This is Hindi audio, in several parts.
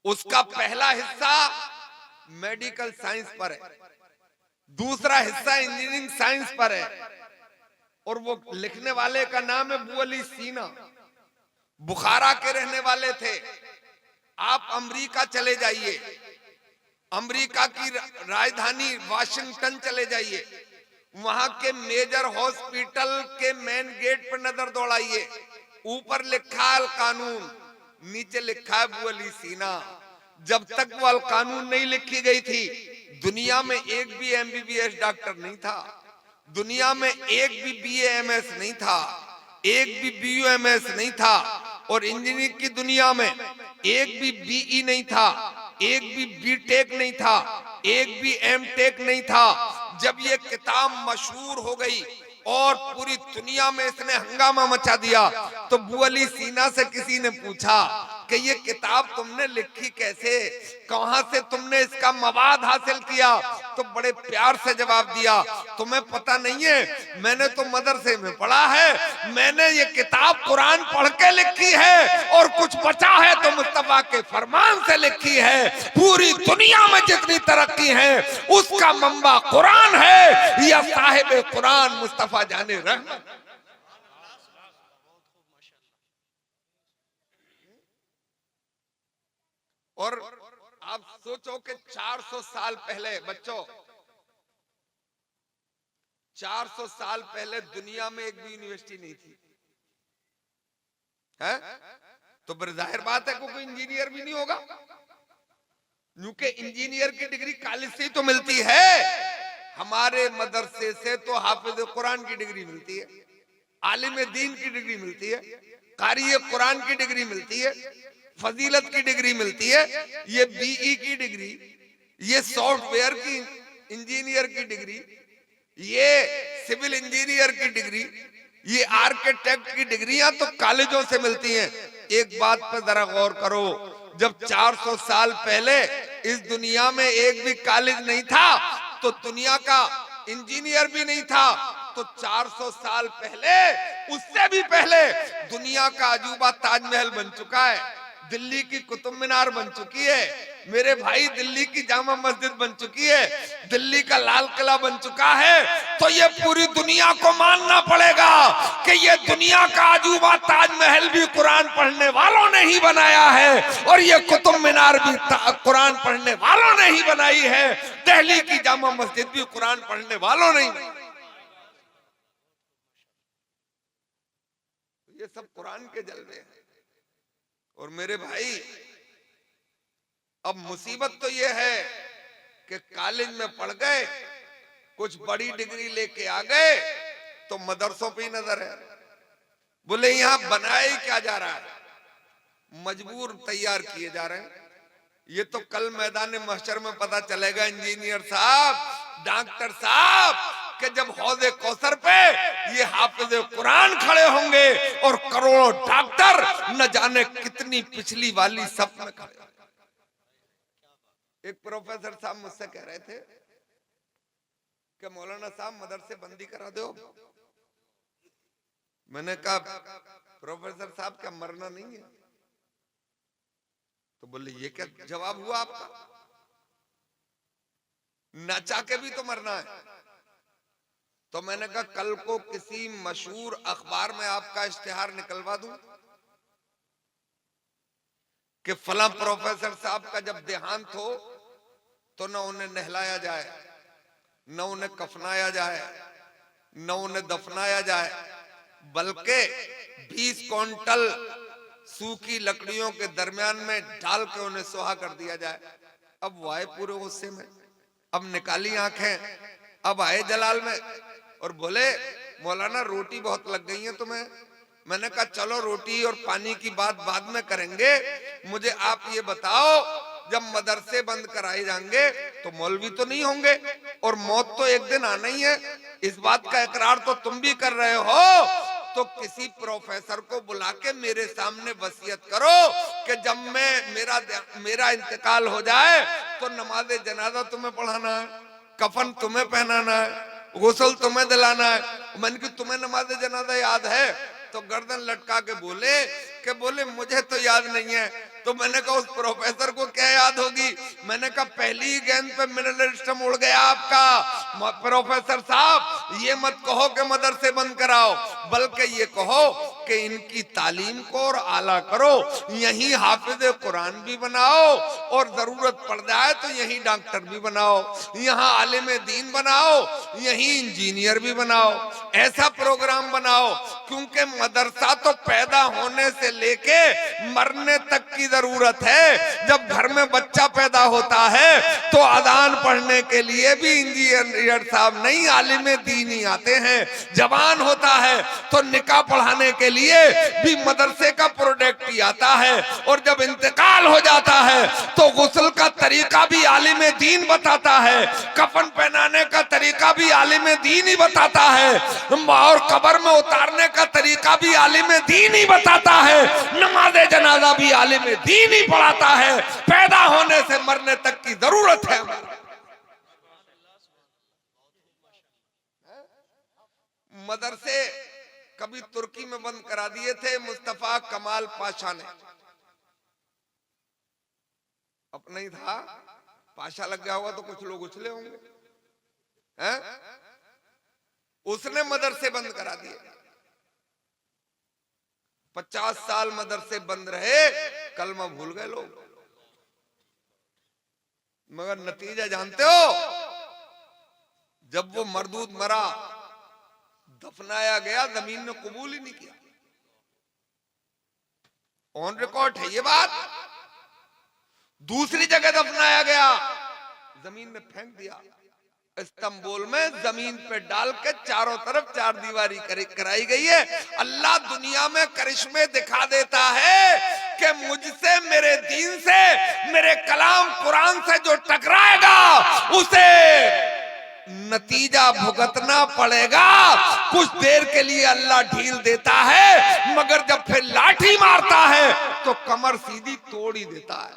उसका पहला हिस्सा मेडिकल साइंस पर है, दूसरा हिस्सा इंजीनियरिंग साइंस पर है, और वो लिखने वाले का नाम है अबू अली सीना। बुखारा के रहने वाले थे। आप अमेरिका चले जाइए, अमेरिका की राजधानी वाशिंगटन चले जाइए, वहां के मेजर हॉस्पिटल के मेन गेट पर नजर दौड़ाइए, ऊपर लिखा अल कानून, नीचे लिखा है अबू अली सीना। जब तक वो अल कानून नहीं लिखी गई थी, दुनिया में एक भी एमबीबीएस डॉक्टर नहीं था, दुनिया में एक भी बीएएमएस नहीं था, एक भी बीयूएमएस नहीं था, और इंजीनियरिंग की दुनिया में एक भी बीई नहीं था, एक भी बीटेक नहीं था, एक भी एमटेक नहीं था। जब ये किताब मशहूर हो गई और पूरी दुनिया में इसने हंगामा मचा दिया, तो अबू अली सीना से किसी ने पूछा कि ये किताब तुमने लिखी कैसे, कहां से तुमने इसका मवाद हासिल किया? तो बड़े प्यार से जवाब दिया, तुम्हें पता नहीं है, मैंने तो मदरसे में पढ़ा है, मैंने ये किताब कुरान पढ़ के लिखी है, और कुछ बचा है तो मुस्तफा के फरमान से लिखी है। पूरी दुनिया में जितनी तरक्की है उसका मंबा कुरान है, या साहिब कुरान मुस्तफा जाने रहमत। और आप सोचो कि 400 साल पहले, बच्चों 400 साल पहले दुनिया में एक भी यूनिवर्सिटी नहीं थी, है? तो फिर जाहिर बात है कोई इंजीनियर भी नहीं होगा, क्योंकि इंजीनियर की डिग्री कॉलेज से ही तो मिलती है। हमारे मदरसे से तो हाफिज कुरान की डिग्री मिलती है, आलिम दीन की डिग्री मिलती है, कारी कुरान की डिग्री मिलती है, फजीलत की डिग्री मिलती है, ये बीई की डिग्री, ये सॉफ्टवेयर की इंजीनियर की डिग्री, ये सिविल इंजीनियर की डिग्री, ये आर्किटेक्ट की डिग्रियां तो कॉलेजों से मिलती हैं। एक बात पर जरा गौर करो, जब 400 साल पहले इस दुनिया में एक भी कॉलेज नहीं था, तो दुनिया का इंजीनियर भी नहीं था, तो 400 साल पहले, उससे भी पहले दुनिया का अजूबा ताजमहल बन चुका है, दिल्ली की कुतुब मीनार बन चुकी है, मेरे भाई दिल्ली की जामा मस्जिद बन चुकी है, दिल्ली का लाल किला बन चुका है। तो ये पूरी दुनिया को मानना पड़ेगा कि ये दुनिया का अजूबा ताजमहल भी कुरान पढ़ने वालों ने ही बनाया है, और ये कुतुब मीनार भी कुरान पढ़ने वालों ने ही बनाई है, दिल्ली की जामा मस्जिद भी कुरान पढ़ने वालों ने ही। ये सब कुरान के जलवे हैं। और मेरे भाई, अब मुसीबत तो ये है कि कॉलेज में पढ़ गए, कुछ बड़ी डिग्री लेके आ गए, तो मदरसों पे ही नजर है। बोले यहां बनाया ही क्या जा रहा है, मजबूर तैयार किए जा रहे हैं। ये तो कल मैदान महशर में पता चलेगा इंजीनियर साहब, डॉक्टर साहब, कि जब हौज़े कौसर पे ये हाफिज कुरान खड़े होंगे और करोड़ों डॉक्टर न जाने कितनी पिछली वाली सब में खड़े होंगे। एक प्रोफेसर साहब मुझसे कह रहे थे कि मौलाना साहब मदरसे बंदी करा दो। मैंने कहा प्रोफेसर साहब क्या मरना नहीं है? तो बोले ये क्या जवाब हुआ आपका, ना चाह के भी तो मरना है। तो मैंने कहा कल को किसी मशहूर अखबार में आपका इश्तिहार निकलवा दूं कि फला प्रोफेसर साहब का जब देहांत हो तो न उन्हें नहलाया जाए, न उन्हें कफनाया जाए, न उन्हें दफनाया जाए, बल्कि 20 क्विंटल सूखी लकड़ियों के दरमियान में डाल के उन्हें सुहा कर दिया जाए। अब वो आए पूरे गुस्से में, अब निकाली आंखें, अब आए जलाल में और बोले मौलाना रोटी बहुत लग गई है तुम्हें। मैंने कहा चलो रोटी और पानी की बात बाद में करेंगे, मुझे आप ये बताओ जब मदरसे बंद कराए जाएंगे तो मौलवी तो नहीं होंगे, और मौत तो एक दिन आना ही है, इस बात का इकरार तो तुम भी कर रहे हो, तो किसी प्रोफेसर को बुला के मेरे सामने वसीयत करो कि जब मेरा इंतकाल हो जाए तो नमाज जनाजा तुम्हें पढ़ाना है, कफन तुम्हें पहनाना है, गुस्ल तुम्हें दिलाना है। मन की तुम्हें नमाज जनाजा याद है? तो गर्दन लटका के बोले मुझे तो याद नहीं है। तो मैंने कहा उस प्रोफेसर को क्या याद होगी। मैंने कहा पहली गेंद पे मिडल स्टंप उड़ गया आपका। प्रोफेसर साहब ये मत कहो कि मदरसे बंद कराओ, बल्कि ये कहो कि इनकी तालीम को और आला करो, यहीं हाफिज कुरान भी बनाओ और जरूरत पड़ जाए तो यहीं डॉक्टर भी बनाओ, यहाँ आलिम दीन बनाओ, यहीं इंजीनियर भी बनाओ। ऐसा प्रोग्राम बनाओ, क्योंकि मदरसा तो पैदा होने से लेके मरने तक की जरूरत है। जब घर में बच्चा पैदा होता है तो अजान पढ़ने के लिए भी इंजीनियर साहब नहीं, आलिम दीन ही आते हैं। जवान होता है तो निकाह पढ़ाने के लिए भी मदरसे का प्रोडक्ट ही आता है, और जब इंतकाल हो जाता है तो गुस्ल का तरीका भी आलिम दीन बताता है, कफन पहनाने का तरीका भी आलिम दीन ही बताता है, और कब्र में उतारने का तरीका भी आलिम दीन ही बताता है, नमाज जनाजा भी आलिम दीन ही पढ़ाता है। पैदा होने से मरने तक की जरूरत है। मदरसे कभी तुर्की में बंद करा दिए थे मुस्तफा कमाल पाशा ने, अपना ही था, पाशा लग गया होगा तो कुछ लोग उछले होंगे, हैं? उसने मदरसे बंद करा दिए। 50 साल मदरसे बंद रहे, कलमा भूल गए लोग। मगर नतीजा जानते हो, जब वो मरदूद मरा, दफनाया गया, जमीन ने कबूल ही नहीं किया। ऑन रिकॉर्ड है ये बात। दूसरी जगह दफनाया गया, जमीन ने फेंक दिया। इस्तांबुल में जमीन पे डाल के चारों तरफ चार दीवारी कराई गई है। अल्लाह दुनिया में करिश्मे दिखा देता है कि मुझसे, मेरे दीन से, मेरे कलाम कुरान से जो टकराएगा उसे नतीजा भुगतना पड़ेगा। कुछ देर के लिए अल्लाह ढील देता है, मगर जब फिर लाठी मारता है तो कमर सीधी तोड़ ही देता है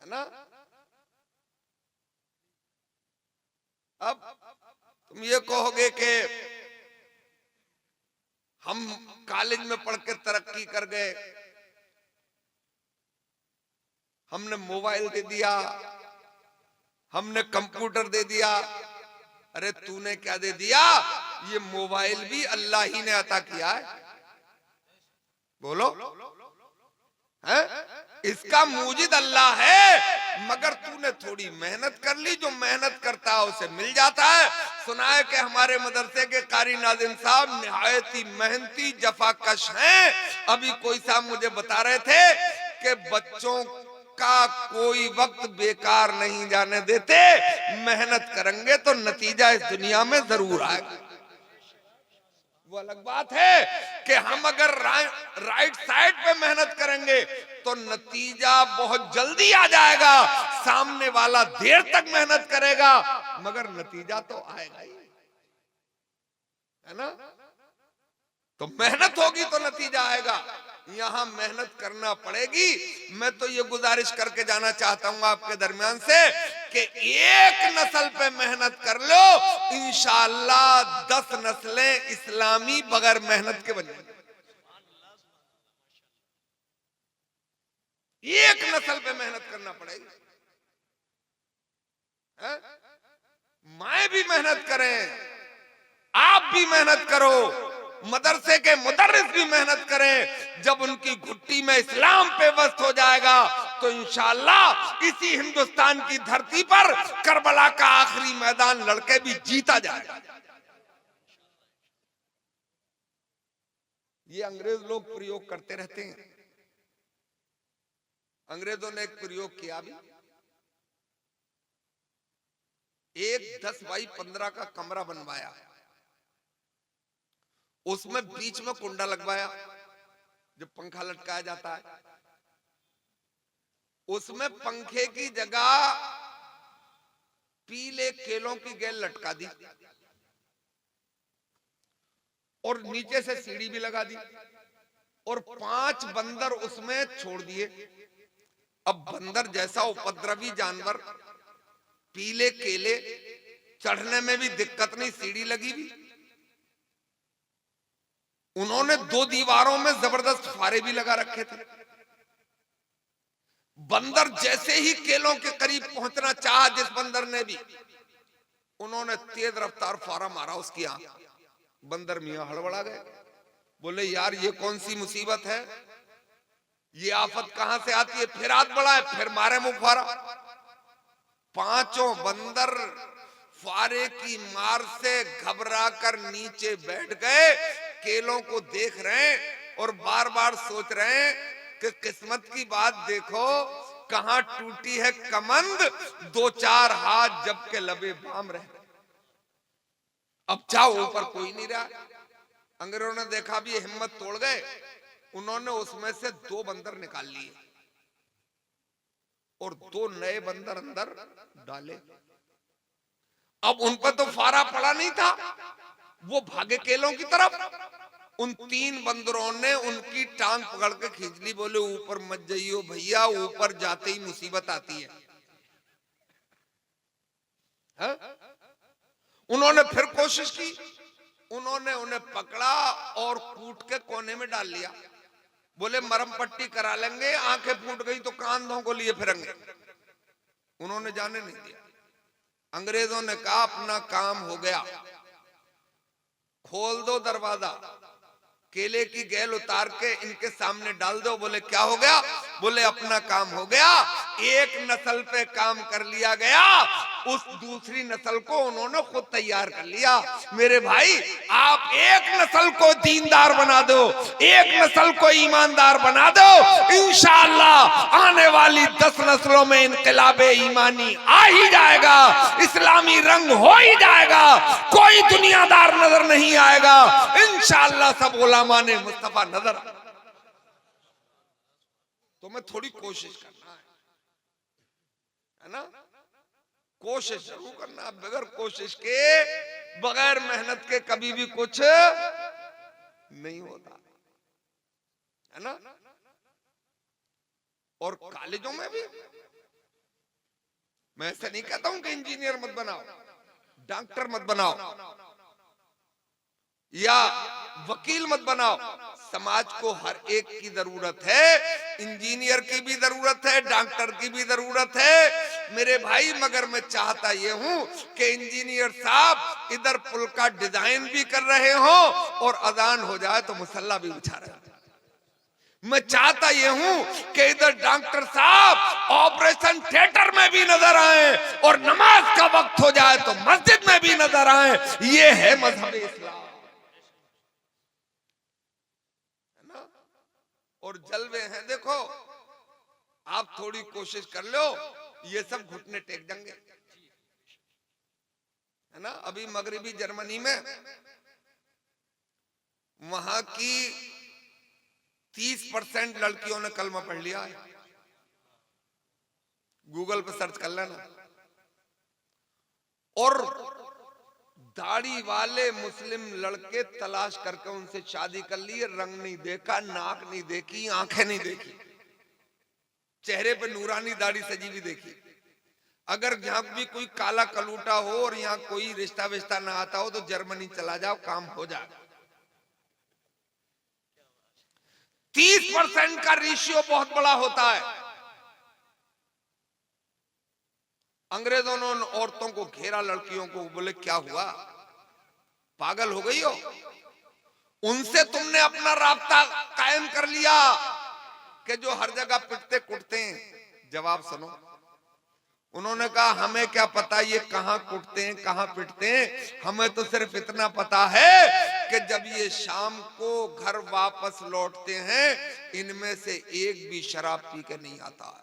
ना। अब तुम ये कहोगे कि हम कॉलेज में पढ़ के तरक्की कर गए, हमने मोबाइल दे दिया, हमने कंप्यूटर दे दिया। अरे तूने क्या दे दिया? ये मोबाइल भी अल्लाह ही ने अता किया है। बोलो, है? इसका मूजिद अल्लाह है, मगर तूने थोड़ी मेहनत कर ली। जो मेहनत करता है उसे मिल जाता है। सुना है कि हमारे मदरसे के कारी नाज़िम साहब निहायत ही मेहनती जफाकश हैं। अभी कोई साहब मुझे बता रहे थे कि बच्चों का कोई वक्त बेकार नहीं जाने देते, मेहनत करेंगे तो नतीजा इस दुनिया में जरूर आएगा। वो अलग बात है कि हम अगर राइट साइड पे मेहनत करेंगे तो नतीजा बहुत जल्दी आ जाएगा। सामने वाला देर तक मेहनत करेगा, मगर नतीजा तो आएगा ही, है ना। तो मेहनत होगी तो नतीजा आएगा। यहां मेहनत करना पड़ेगी। मैं तो ये गुजारिश करके जाना चाहता हूं आपके दरमियान से कि एक नस्ल पे मेहनत कर लो, इंशाअल्लाह 10 नस्लें इस्लामी बगैर मेहनत के बन जाएंगी। एक नस्ल पे मेहनत करना पड़ेगी। माए भी मेहनत करें, आप भी मेहनत करो, मदरसे के मुदर्रिस भी मेहनत करें। जब उनकी घुट्टी में इस्लाम पे वस्त हो जाएगा तो इंशाअल्लाह इसी हिंदुस्तान की धरती पर करबला का आखिरी मैदान लड़के भी जीता जाएगा। ये अंग्रेज लोग प्रयोग करते रहते हैं। अंग्रेजों ने एक प्रयोग किया भी, एक 10 बाई 15 का कमरा बनवाया, उसमें बीच में कुंडा लगवाया, जो पंखा लटकाया जाता है, उसमें पंखे की जगह पीले केलों की गेल लटका दी और नीचे से सीढ़ी भी लगा दी और 5 बंदर उसमें छोड़ दिए। अब बंदर जैसा उपद्रवी जानवर, पीले केले, चढ़ने में भी दिक्कत नहीं, सीढ़ी लगी भी। उन्होंने 2 दीवारों में जबरदस्त फारे भी लगा रखे थे। बंदर जैसे ही केलों के करीब पहुंचना चाहा, जिस बंदर ने भी, उन्होंने तेज रफ्तार फारा मारा उसकी आंख। बंदर मियां हड़बड़ा गए, बोले यार ये कौन सी मुसीबत है, ये आफत कहां से आती है। फिर हाथ बढ़ाए, फिर मारे मुंह फारा। पांचों बंदर फारे की मार से घबरा कर नीचे बैठ गए, केलों को देख रहे हैं और बार बार सोच रहे हैं कि किस्मत की बात देखो, कहां टूटी है कमंद, 2-4 हाथ जब के लबे बाम रहे। अब जाओ, ऊपर कोई नहीं रहा। अंग्रेजों ने देखा भी, हिम्मत तोड़ गए। उन्होंने उसमें से 2 बंदर निकाल लिए और 2 नए बंदर अंदर डाले। अब उन पर तो फारा पड़ा नहीं था, वो भागे केलों की तरफ। उन 3 बंदरों ने उनकी टांग पकड़ के खींच ली, बोले ऊपर मत जाइयो भैया, ऊपर जाते ही मुसीबत आती है। उन्होंने फिर कोशिश की, उन्होंने उन्हें पकड़ा और कूट के कोने में डाल लिया। बोले मरम पट्टी करा लेंगे, आंखें फूट गई तो कांधों को लिए फिरेंगे। उन्होंने जाने नहीं दिया। अंग्रेजों ने कहा अपना काम हो गया, खोल दो दरवाजा, केले की गेल उतार के इनके सामने डाल दो। बोले क्या हो गया, बोले अपना काम हो गया। एक नस्ल पे काम कर लिया गया, उस दूसरी नस्ल को उन्होंने खुद तैयार कर लिया। मेरे भाई, आप एक नस्ल को दीनदार बना दो, एक नस्ल को ईमानदार बना दो, इंशाअल्लाह आने वाली 10 नस्लों में इनकलाबे ईमानी आ ही जाएगा, इस्लामी रंग हो ही जाएगा, कोई दुनियादार नजर नहीं आएगा, इंशाअल्लाह सब गुलामाने मुस्तफा नजर। तो मैं थोड़ी कोशिश करना है ना, कोशिश जरूर करना। बगैर कोशिश के, बगैर मेहनत के कभी भी कुछ नहीं होता, है ना। और कॉलेजों में भी मैं ऐसा नहीं कहता हूं कि इंजीनियर मत बनाओ, डॉक्टर मत बनाओ या वकील मत बनाओ। समाज को हर एक की जरूरत है, इंजीनियर की भी जरूरत है, डॉक्टर की भी जरूरत है मेरे भाई। मगर मैं चाहता ये हूं कि इंजीनियर साहब इधर पुल का डिजाइन भी कर रहे हो और अजान हो जाए तो मुसल्ला भी बिछा रहे हो। मैं चाहता ये हूं कि इधर डॉक्टर साहब ऑपरेशन थिएटर में भी नजर आए और नमाज का वक्त हो जाए तो मस्जिद में भी नजर आए। ये है मजहब इस्लाम, और जलवे हैं। देखो, आप थोड़ी कोशिश कर लो, ये सब घुटने टेक देंगे, है ना। अभी मगरिबी जर्मनी में वहां की 30% लड़कियों ने कलमा पढ़ लिया है। गूगल पे सर्च कर लेना। और दाढ़ी वाले मुस्लिम लड़के तलाश करके उनसे शादी कर लिए, रंग नहीं देखा, नाक नहीं देखी, आंखें नहीं देखी, चेहरे पे नूरानी दाढ़ी सजी भी देखी। अगर यहाँ भी कोई काला कलूटा हो और यहाँ कोई रिश्ता विश्ता ना आता हो तो जर्मनी चला जाओ, काम हो जाएगा। 30% का रेशियो बहुत बड़ा होता है। अंग्रेजों ने औरतों को घेरा, लड़कियों को, बोले क्या हुआ, पागल हो गई हो, उनसे तुमने अपना राब्ता कायम कर लिया कि जो हर जगह पिटते कुटते हैं। जवाब सुनो, उन्होंने कहा हमें क्या पता ये कहां कुटते हैं कहां पिटते हैं, हमें तो सिर्फ इतना पता है कि जब ये शाम को घर वापस लौटते हैं इनमें से एक भी शराब पी के नहीं आता है,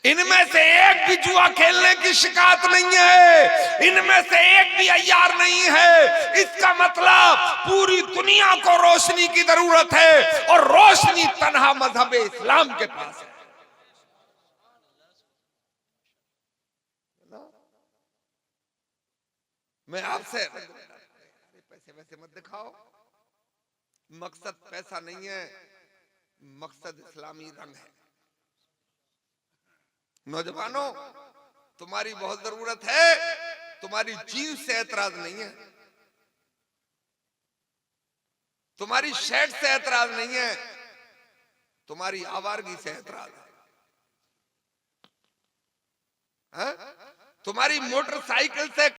इनमें से एक भी जुआ खेलने की शिकायत नहीं है, इनमें से एक भी अय्यार नहीं है। इसका मतलब पूरी दुनिया को रोशनी की जरूरत है और रोशनी तन्हा मजहब इस्लाम के पास है। मैं आपसे पैसे वैसे मत दिखाओ, मकसद पैसा नहीं है, मकसद इस्लामी रंग है। नौजवानों, तुम्हारी बहुत जरूरत है, तुम्हारी जीन्स से ऐतराज नहीं है, तुम्हारी शर्ट से ऐतराज नहीं है, तुम्हारी आवारगी से ऐतराज है? तुम्हारी मोटरसाइकिल से